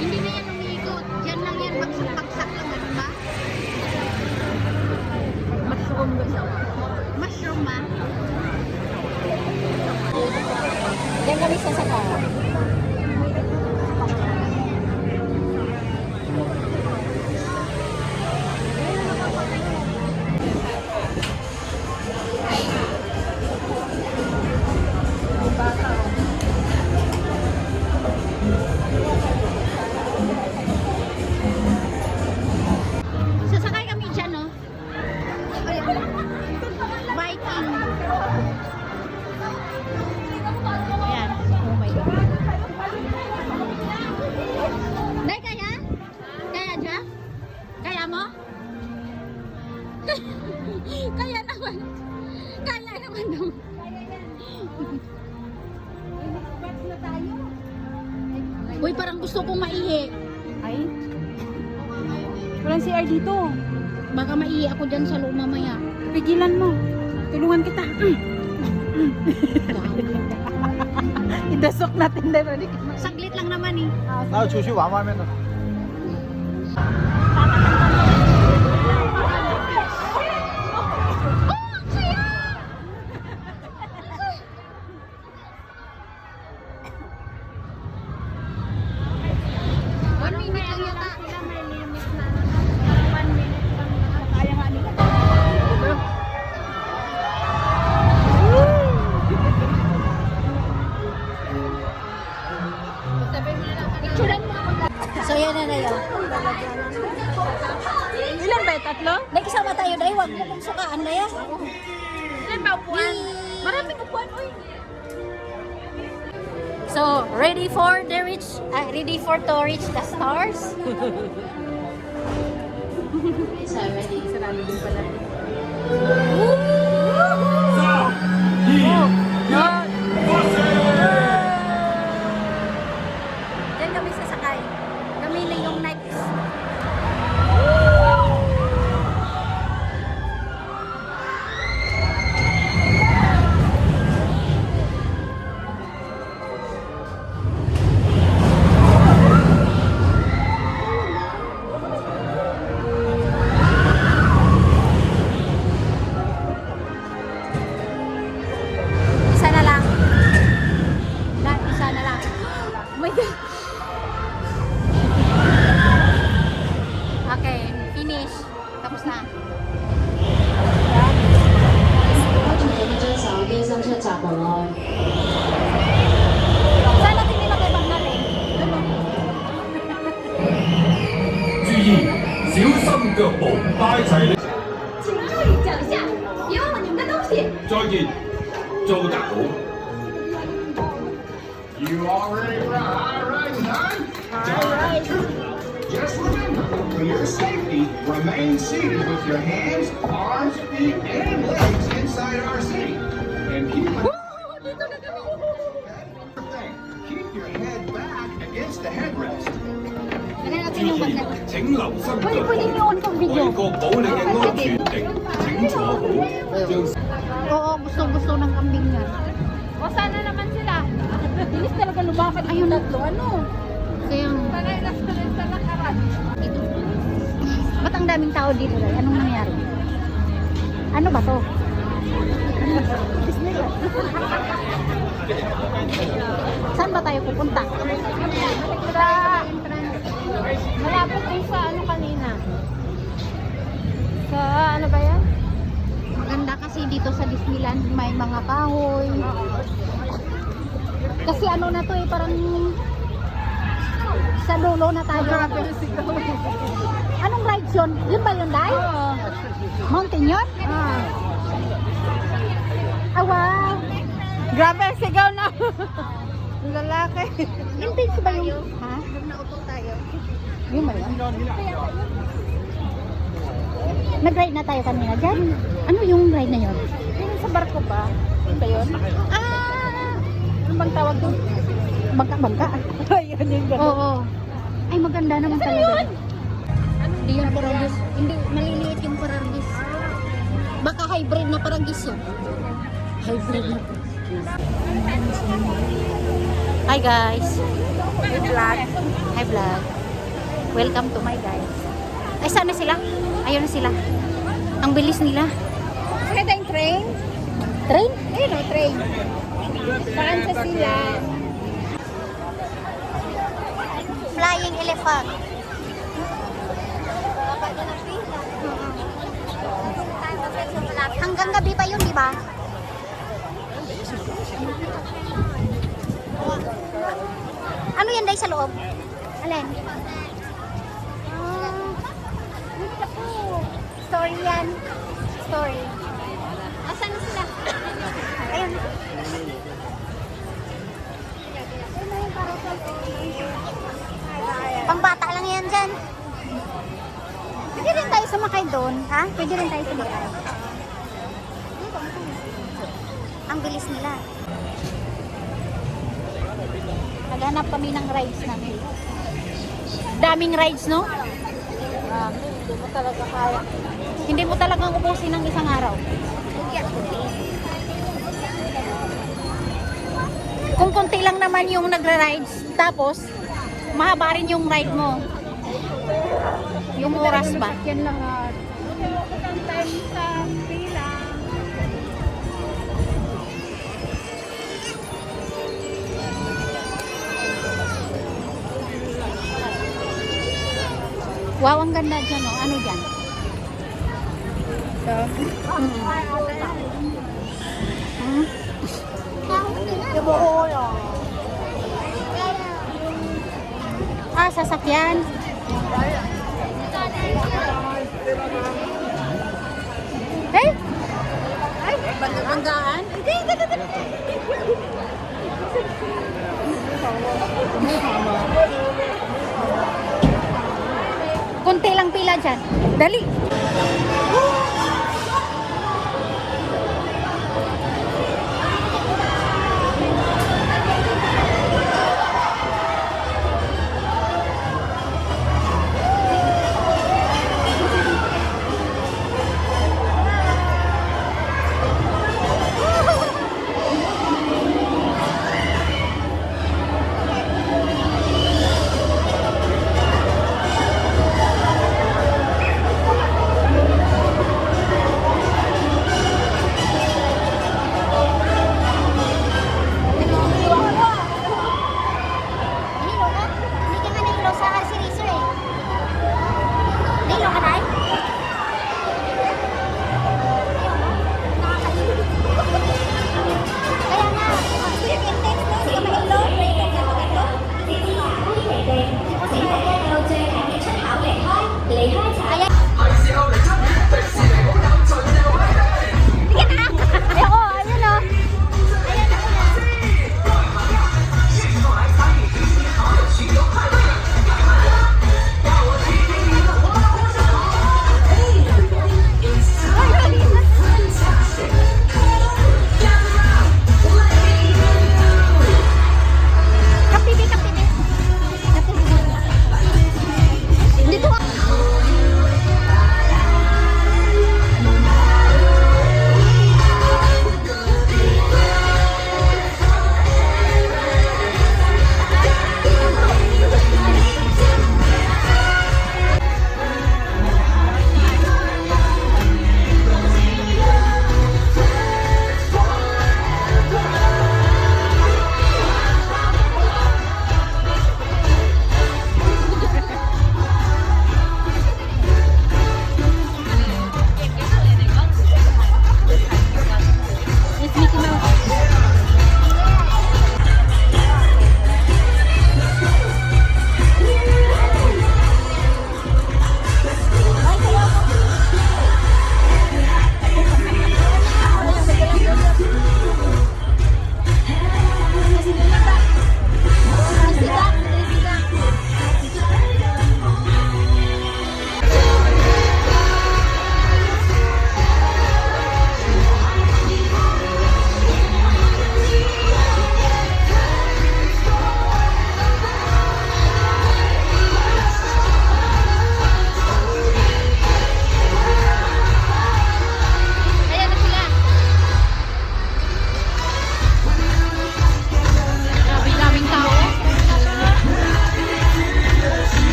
Hindi na yan umiikot. Yan lang yan. Bagsak lang. Ano ba? Mushroom gusto. Mushroom ba? Diyan kami sasakay. Sasakay kami dyan, no? Viking. Ayan. Oh my God. Day, kaya? Kaya dyan? Kaya mo? Kaya naman. Kaya naman daw. Uy, parang gusto kong maihi. Ay. Walang CR dito. Baka maihi ako dyan sa loob mamaya. Pigilan mo. Tulungan kita. Idasok natin dahil. Saglit lang naman eh. 那就出去玩外面的。 1 minute lang yata. Kaya nga nila. Picturean mo ako. So yan na yun. Ilan ba? Tatlo? May kasama tayo dahil wag mo kong sukaan na yan. Ilan ba upuan? Maraming upuan. Uy. So, ready for to reach the stars? So, ready. Sarado din pala. Diyan kami sasakay. Kami na yung next. Isa na lang. Isa na lang. Oh my God. Okay, finish. Tapos na. 我们将小便上车闸门哦。 Saan natin nilagay bang natin? 注意，小心腳步，帶齊你。请注意脚下，别忘了你们的东西。再見，做得好。You all ready for a high ride time? Alright. Just remember, for your safety, remain seated with your hands, arms, feet, and legs inside our seat. And keep keep your head back against the headrest. Lagyan natin yung bag natin. 請留心腳 Pwede, pwede nyo on kong 步， video. 為確保你嘅安全定，請坐好，將 Oo, gusto ng kambing yan. O sana naman sila. Bilis talaga lumakad yung tatlo. Ano? Kaya, Sanay na sa lakaran. ito. Ba't ang daming tao dito? Day? Anong nangyari? Ano ba to? Disneyland. Saan ba tayo pupunta? Sa... Malapit din sa ano kanina. Sa ano ba yan? Maganda kasi dito sa Disneyland may mga kahoy. Kasi ano na to eh, parang sa dulo na tayo. Anong rides yun? Yun ba yun, Day? Mountain yun? Ah, wow. Grabe ang sigaw na. Ang lalaki. Intense ba yun? Ha? Nautong tayo. Yun ba yun? Nag-ride na tayo kanina dyan. Ano yung ride na yun? Yung sa barko ba? Yun ba yun? Ah! Ano bang tawag doon? Bangka-bangka. Ayun yung gano'n. Oo. Ay, maganda naman talaga. Hindi yung paragis. Hindi, maliliit yung paragis. Baka hybrid na paragis yun. Hybrid na. Hi guys. vlog. Hi vlog. Welcome to my guys. Ay, saan na sila? Ayun na sila. Ang bilis nila. Kaya tayong train. Train? Ayun o, train. Saan sa sila? Flying elephant. Hanggang gabi pa yun, di ba? Ano yan, Day, sa loob? Alin? Story yan. Story. Asan na sila? Ayun. Pangbata lang yan dyan. Pwede rin tayo sumakay doon, ha? Pwede rin tayo sumakay. Ang bilis nila. Naghanap kami ng rides namin. Daming rides, no? Hindi mo talaga kaya. Hindi mo talagang ubusin ng isang araw. Kung konti lang naman yung nagra-rides, tapos mahaba rin yung ride mo. Yung oras ba? Yan lang at. Ang time sa pila. Wow, ang ganda dyan, no? Ano dyan? Hmm? Ah, sasakyan. Eh? Ay, banggaan? Hindi, Kunti lang pila dyan. Dali.